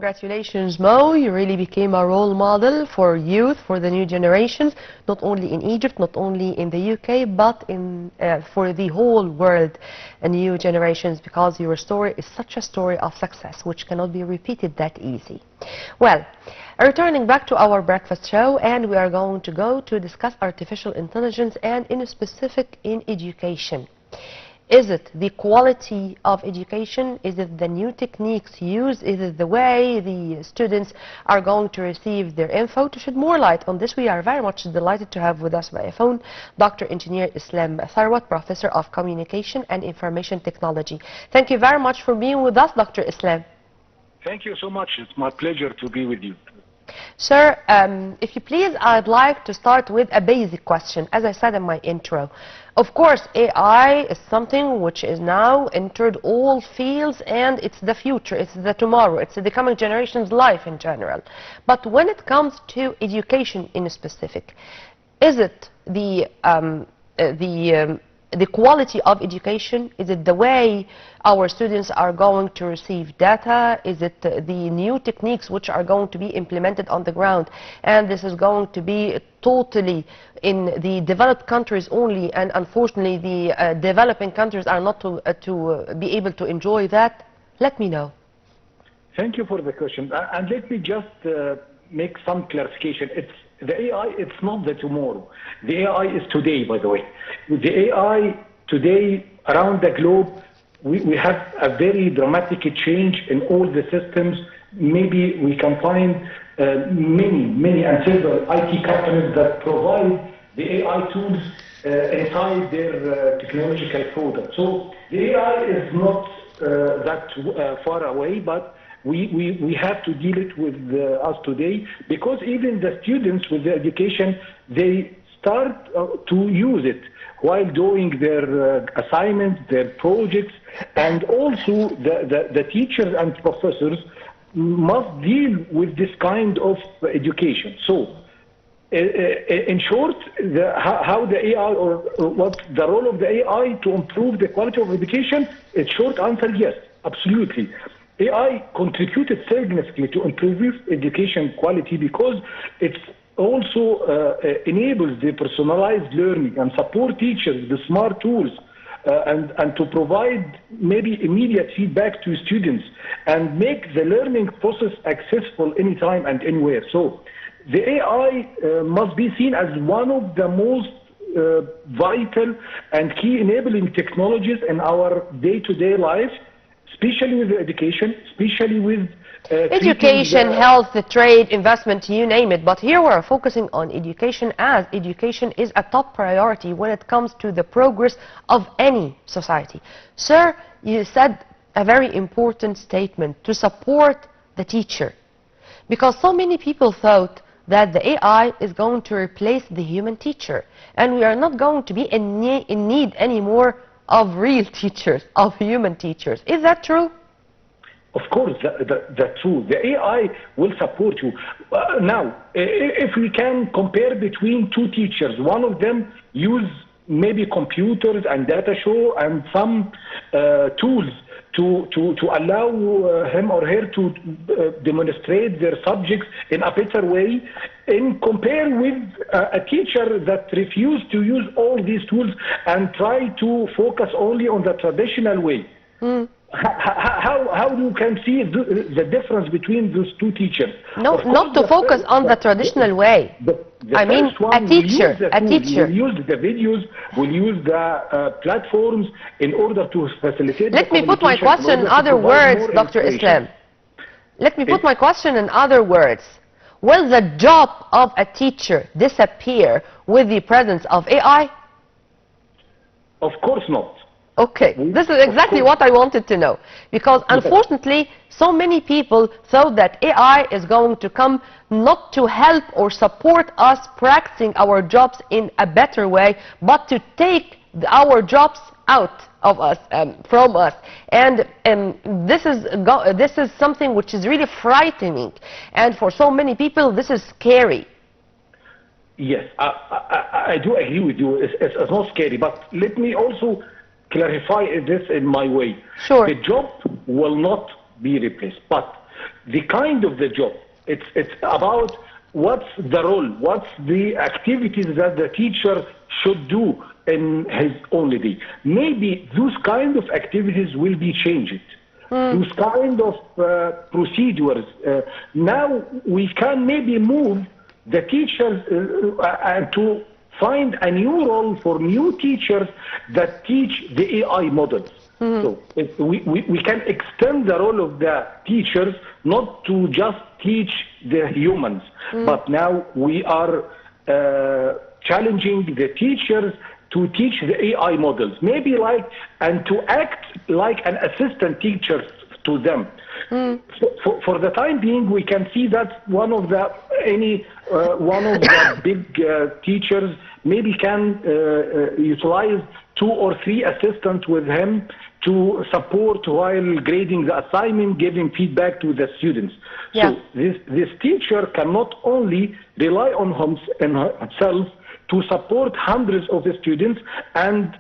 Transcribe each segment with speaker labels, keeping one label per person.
Speaker 1: Congratulations, Mo. You really became a role model for youth, for the new generations, not only in Egypt, not only in the UK, but for the whole world, new generations, because your story is such a story of success, which cannot be repeated that easy. Well, returning back to our breakfast show, and we are going to go to discuss artificial intelligence, and in specific in education. Is it the quality of education? Is it the new techniques used? Is it the way the students are going to receive their info? To shed more light on this, we are very much delighted to have with us via phone Dr. Engineer Islam Tharwat, Professor of Communication and Information Technology. Thank you very much for being with us, Dr. Islam.
Speaker 2: Thank you so much. It's my pleasure to be with you.
Speaker 1: Sir, if you please, I'd like to start with a basic question. As I said in my intro, of course, AI is something which is now entered all fields, and it's the future, it's the tomorrow, it's the coming generation's life in general. But when it comes to education in specific, is it the quality of education? Is it the way our students are going to receive data? Is it the new techniques which are going to be implemented on the ground? And this is going to be totally in the developed countries only, and unfortunately the developing countries are not to be able to enjoy that? Let me know.
Speaker 2: Thank you for the question. And let me just make some clarification. The AI, it's not the tomorrow. The AI is today, by the way. The AI today around the globe, we have a very dramatic change in all the systems. Maybe we can find many and several IT companies that provide the AI tools inside their technological product. So the AI is not that far away, but we have to deal it with us today, because even the students with the education, they start to use it while doing their assignments, their projects, and also the teachers and professors must deal with this kind of education. So in short, how the AI, or what's the role of the AI to improve the quality of education? Its short answer, yes, absolutely. AI contributed significantly to improve education quality, because it also enables the personalized learning and support teachers with smart tools and to provide maybe immediate feedback to students and make the learning process accessible anytime and anywhere. So the AI must be seen as one of the most vital and key enabling technologies in our day-to-day life, especially with education, especially with
Speaker 1: education, health, the trade, investment, you name it. But here we're focusing on education, as education is a top priority when it comes to the progress of any society. Sir, you said a very important statement, to support the teacher, because so many people thought that the AI is going to replace the human teacher, and we are not going to be in need anymore of real teachers, of human teachers. Is that true?
Speaker 2: Of course, that's true. The AI will support you. Now, if we can compare between two teachers, one of them use maybe computers and data show and some tools to allow him or her to demonstrate their subjects in a better way, and compare with a teacher that refused to use all these tools and try to focus only on the traditional way. How you can see the difference between those two teachers?
Speaker 1: No, not to focus on the traditional way. I mean, a teacher.
Speaker 2: We'll use the videos, we'll use the platforms in order to facilitate.
Speaker 1: Let me put my question in other words, Dr. Islam. Let me put my question in other words. Will the job of a teacher disappear with the presence of AI?
Speaker 2: Of course not.
Speaker 1: Okay, this is exactly what I wanted to know, because unfortunately so many people thought that AI is going to come not to help or support us practicing our jobs in a better way, but to take our jobs out of us, from us, and this is something which is really frightening, and for so many people this is scary.
Speaker 2: Yes, I do agree with you. It's not scary, but let me also clarify this in my way.
Speaker 1: Sure.
Speaker 2: The job will not be replaced, but the kind of the job. It's about what's the role, what's the activities that the teacher should do in his only day. Maybe those kind of activities will be changed. Those kind of procedures. Now we can maybe move the teachers to find a new role for new teachers that teach the AI models. So we can extend the role of the teachers not to just teach the humans, but now we are challenging the teachers to teach the AI models, maybe and to act like an assistant teacher to them. For the time being, we can see that one of the big teachers maybe can utilize 2 or 3 assistants with him to support while grading the assignment, giving feedback to the students.
Speaker 1: Yeah.
Speaker 2: So this teacher can not only rely on himself to support hundreds of the students and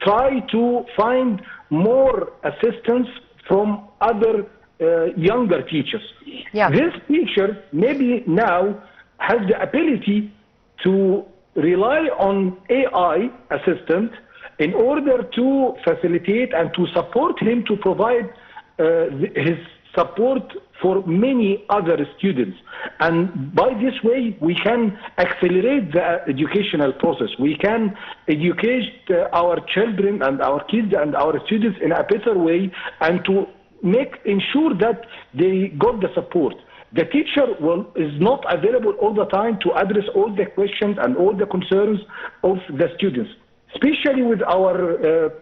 Speaker 2: try to find more assistance from other younger teachers.
Speaker 1: Yeah.
Speaker 2: This teacher maybe now has the ability to rely on AI assistant in order to facilitate and to support him to provide his support for many other students. And by this way, we can accelerate the educational process. We can educate our children and our kids and our students in a better way and to ensure that they got the support. The teacher is not available all the time to address all the questions and all the concerns of the students, especially with our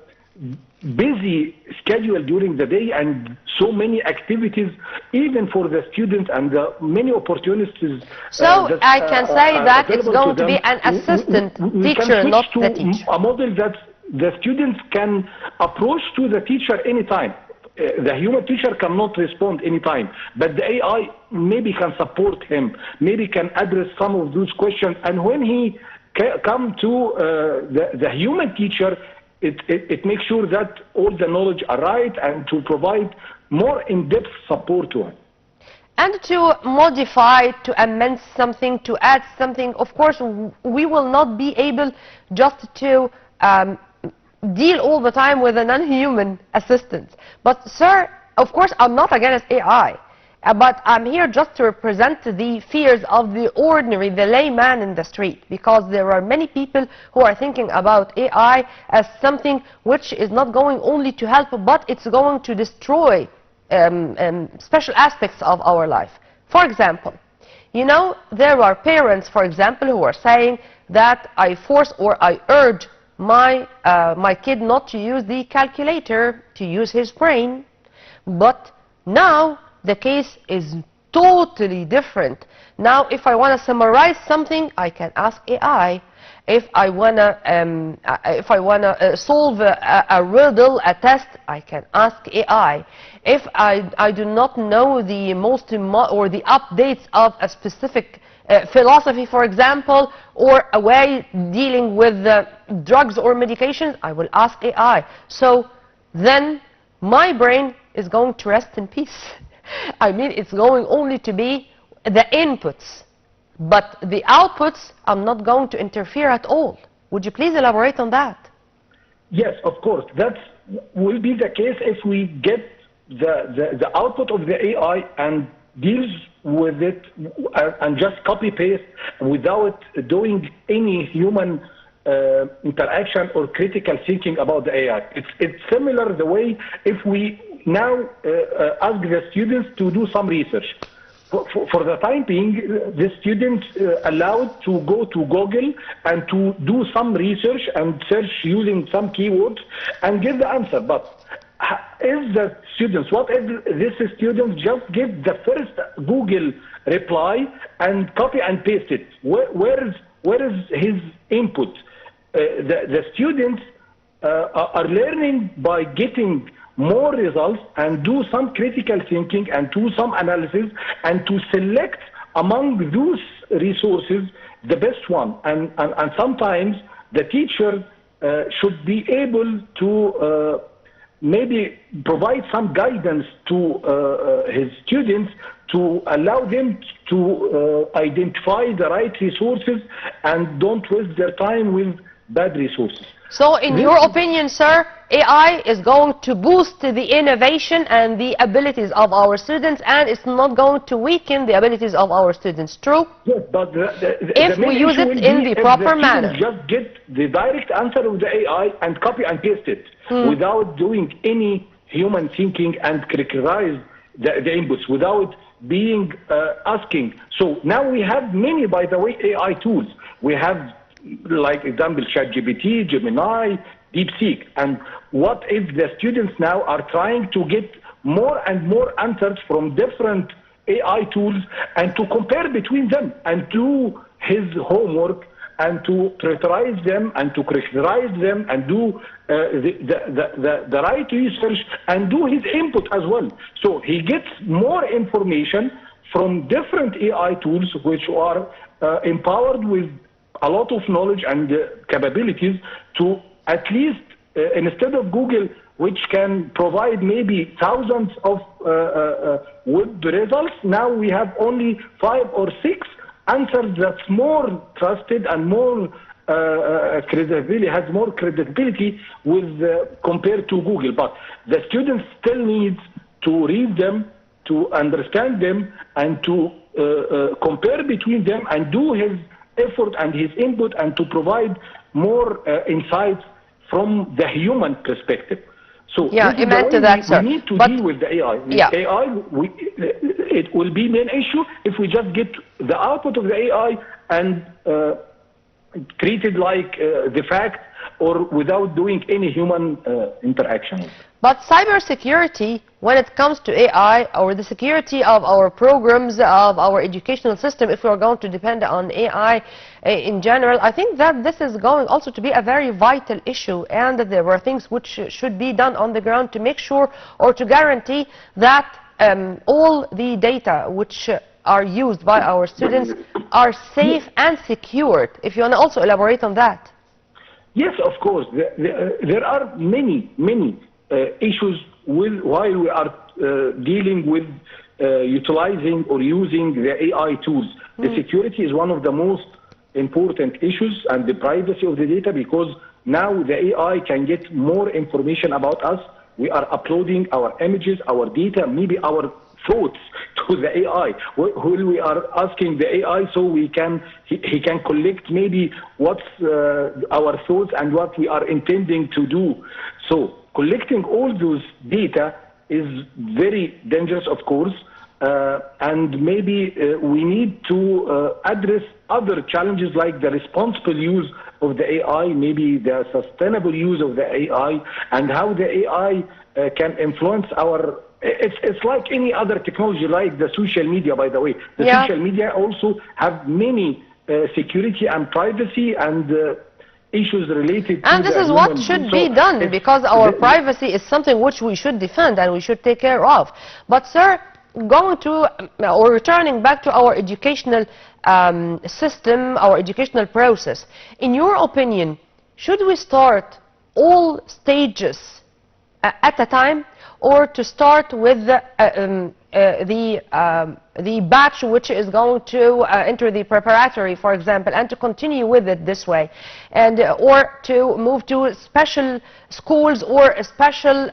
Speaker 2: busy schedule during the day and so many activities, even for the students and many opportunities.
Speaker 1: So I can say that it's going to be an assistant teacher, not the teacher.
Speaker 2: A model that the students can approach to the teacher anytime. The human teacher cannot respond anytime, but the AI maybe can support him, maybe can address some of those questions. And when he come to the human teacher, it makes sure that all the knowledge are right and to provide more in-depth support to him.
Speaker 1: And to modify, to amend something, to add something. Of course, we will not be able just to deal all the time with a non-human assistant. But sir, of course, I'm not against AI, but I'm here just to represent the fears of the ordinary, the layman in the street, because there are many people who are thinking about AI as something which is not going only to help, but it's going to destroy special aspects of our life. For example, you know, there are parents, for example, who are saying that I force or I urge my kid not to use the calculator, to use his brain. But now the case is totally different. Now if I want to summarize something, I can ask AI. If I want to solve a riddle, a test, I can ask AI. If I do not know the or the updates of a specific philosophy, for example, or a way dealing with drugs or medications, I will ask AI. So then my brain is going to rest in peace. I mean, it's going only to be the inputs, but the outputs, I'm not going to interfere at all. Would you please elaborate on that?
Speaker 2: Yes, of course. That will be the case if we get the output of the AI and deals with it and just copy paste without doing any human interaction or critical thinking about the AI. It's similar the way if we now ask the students to do some research. For the time being, the students allowed to go to Google and to do some research and search using some keywords and get the answer. But if the students, what if this student just give the first Google reply and copy and paste it? Where is his input? The students are learning by getting more results and do some critical thinking and do some analysis and to select among those resources the best one. And sometimes the teacher should be able to maybe provide some guidance to his students to allow them to identify the right resources and don't waste their time with bad resources.
Speaker 1: So in your opinion, sir, AI is going to boost the innovation and the abilities of our students, and it's not going to weaken the abilities of our students, true?
Speaker 2: Yes, but
Speaker 1: if we use it in the proper manner.
Speaker 2: Just get the direct answer of the AI and copy and paste it without doing any human thinking and characterize the inputs, without being asking. So now we have many, by the way, AI tools. We have, like example, ChatGPT, Gemini, DeepSeek. And what if the students now are trying to get more and more answers from different AI tools and to compare between them and do his homework and to prioritize them and to characterize them and do the right research and do his input as well. So he gets more information from different AI tools which are empowered with a lot of knowledge and capabilities to at least, instead of Google, which can provide maybe thousands of web results, now we have only 5 or 6 answers that's more trusted and more credibility, has more credibility with compared to Google. But the students still need to read them, to understand them, and to compare between them and do his effort and his input and to provide more insights from the human perspective. So
Speaker 1: yeah, amen to that, sir.
Speaker 2: We need to deal with the AI.
Speaker 1: Yeah.
Speaker 2: AI, it will be an issue if we just get the output of the AI and treat it like the fact or without doing any human interaction.
Speaker 1: But cybersecurity, when it comes to AI or the security of our programs, of our educational system, if we are going to depend on AI in general, I think that this is going also to be a very vital issue, and that there were things which should be done on the ground to make sure or to guarantee that all the data which are used by our students are safe and secured. If you want to also elaborate on that.
Speaker 2: Yes, of course. There are many issues while we are dealing with utilizing or using the AI tools. The security is one of the most important issues, and the privacy of the data, because now the AI can get more information about us. We are uploading our images, our data, maybe our thoughts to the AI. When we are asking the AI, so he can collect maybe what's our thoughts and what we are intending to do. So collecting all those data is very dangerous, of course, and maybe we need to address other challenges like the responsible use of the AI, maybe the sustainable use of the AI, and how the AI can influence our... It's like any other technology, like the social media, by the way. The social media also have many security and privacy and issues related to
Speaker 1: and this is what should be done, because our privacy is something which we should defend and we should take care of. But sir, going to or returning back to our educational system, our educational process, in your opinion, should we start all stages at a time, or to start with the batch which is going to enter the preparatory, for example, and to continue with it this way, and or to move to special schools or special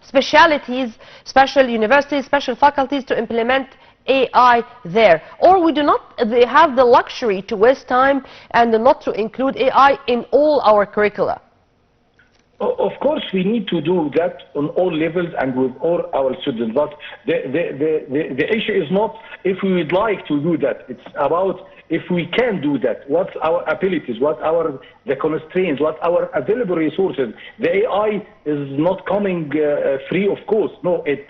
Speaker 1: specialities, special universities, special faculties to implement AI there? Or we do not have the luxury to waste time and not to include AI in all our curricula?
Speaker 2: Of course, we need to do that on all levels and with all our students. But the issue is not if we would like to do that. It's about if we can do that. What's our abilities? What our the constraints? What our available resources? The AI is not coming free, of course. No, it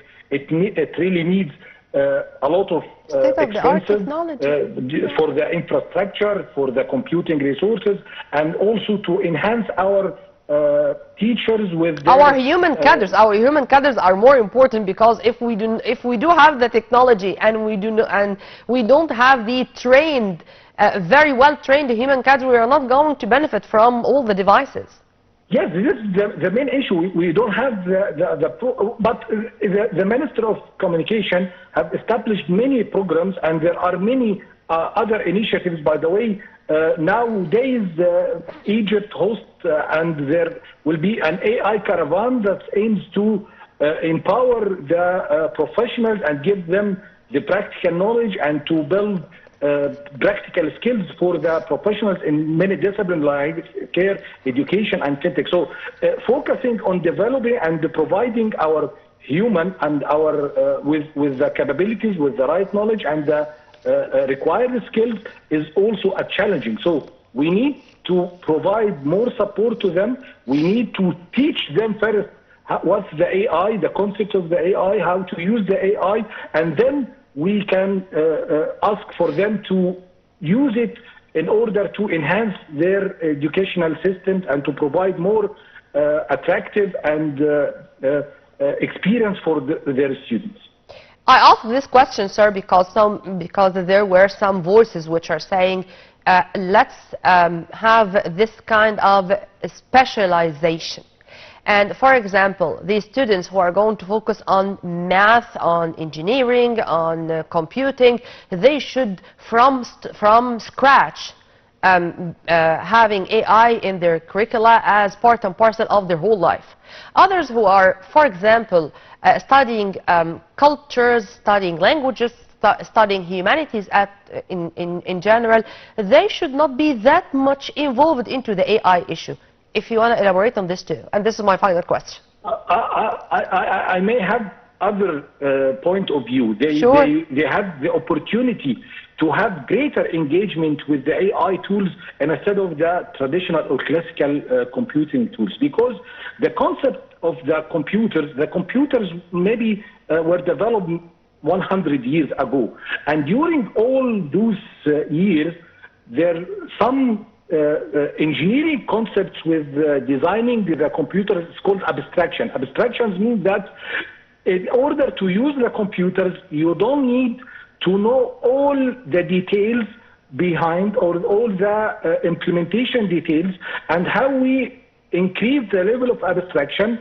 Speaker 2: really needs a lot of expenses for the infrastructure, for the computing resources, and also to enhance our teachers with their,
Speaker 1: our human cadres. Our human cadres are more important, because if we do have the technology and we don't have the trained, very well trained human cadre, we are not going to benefit from all the devices.
Speaker 2: Yes, this is the main issue. We don't have but the Minister of Communication have established many programs, and there are many other initiatives. By the way, nowadays Egypt hosts, and there will be an AI caravan that aims to empower the professionals and give them the practical knowledge and to build practical skills for the professionals in many disciplines like care, education, and fintech. So focusing on developing and providing our human and our with the capabilities, with the right knowledge and the required skills is also a challenging. So we need to provide more support to them. We need to teach them first what's the AI, the concept of the AI, how to use the AI, and then we can ask for them to use it in order to enhance their educational systems and to provide more attractive and experience for their students.
Speaker 1: I asked this question, sir, because there were some voices which are saying, let's have this kind of specialization. And for example, these students who are going to focus on math, on engineering, on computing, they should from scratch having AI in their curricula as part and parcel of their whole life. Others who are, for example, studying cultures, studying languages, studying humanities in general, they should not be that much involved into the AI issue. If you want to elaborate on this too, and this is my final question.
Speaker 2: I may have other point of view. They have the opportunity to have greater engagement with the AI tools instead of the traditional or classical computing tools, because the concept of the computers maybe were developed 100 years ago, and during all those years there some engineering concepts with designing the computer is called abstraction. Abstractions mean that in order to use the computers, you don't need to know all the details behind or all the implementation details, and how we increase the level of abstraction.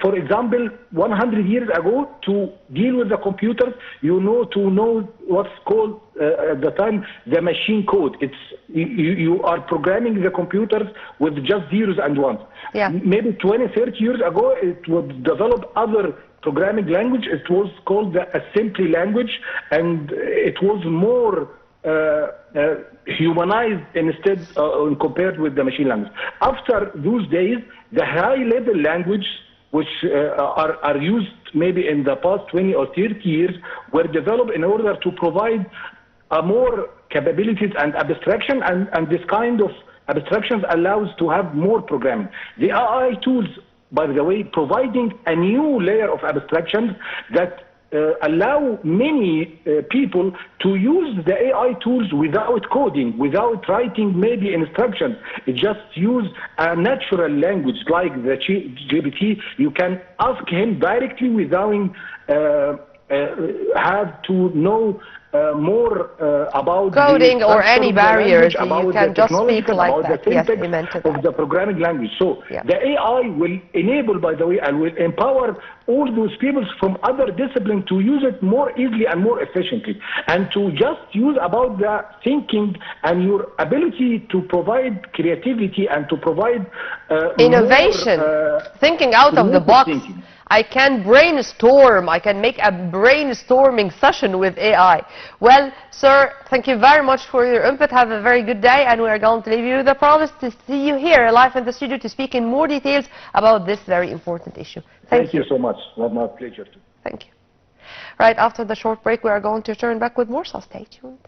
Speaker 2: For example, 100 years ago, to deal with the computers, to know what's called at the time the machine code. It's you are programming the computers with just zeros and ones.
Speaker 1: Yeah.
Speaker 2: Maybe 20, 30 years ago, it would develop other programming language. It was called the assembly language, and it was more humanized instead compared with the machine language. After those days, the high-level language, which are used maybe in the past 20 or 30 years, were developed in order to provide more capabilities and abstraction, and this kind of abstractions allows to have more programming. The AI tools, by the way, providing a new layer of abstractions that allow many people to use the AI tools without coding, without writing maybe instructions. Just use a natural language like the GPT. You can ask him directly without have to know more about
Speaker 1: coding or any barriers. You can just speak like that.
Speaker 2: Yes, of the programming language. So the AI will enable, by the way, and will empower all those people from other disciplines to use it more easily and more efficiently, and to just use about the thinking and your ability to provide creativity and to provide
Speaker 1: innovation, thinking out of the box.
Speaker 2: Thinking.
Speaker 1: I can brainstorm. I can make a brainstorming session with AI. Well, sir, thank you very much for your input. Have a very good day, and we are going to leave you the promise to see you here live in the studio to speak in more details about this very important issue. Thank you
Speaker 2: so much. It was my pleasure too.
Speaker 1: Thank you. Right after the short break, we are going to turn back with more, so stay tuned.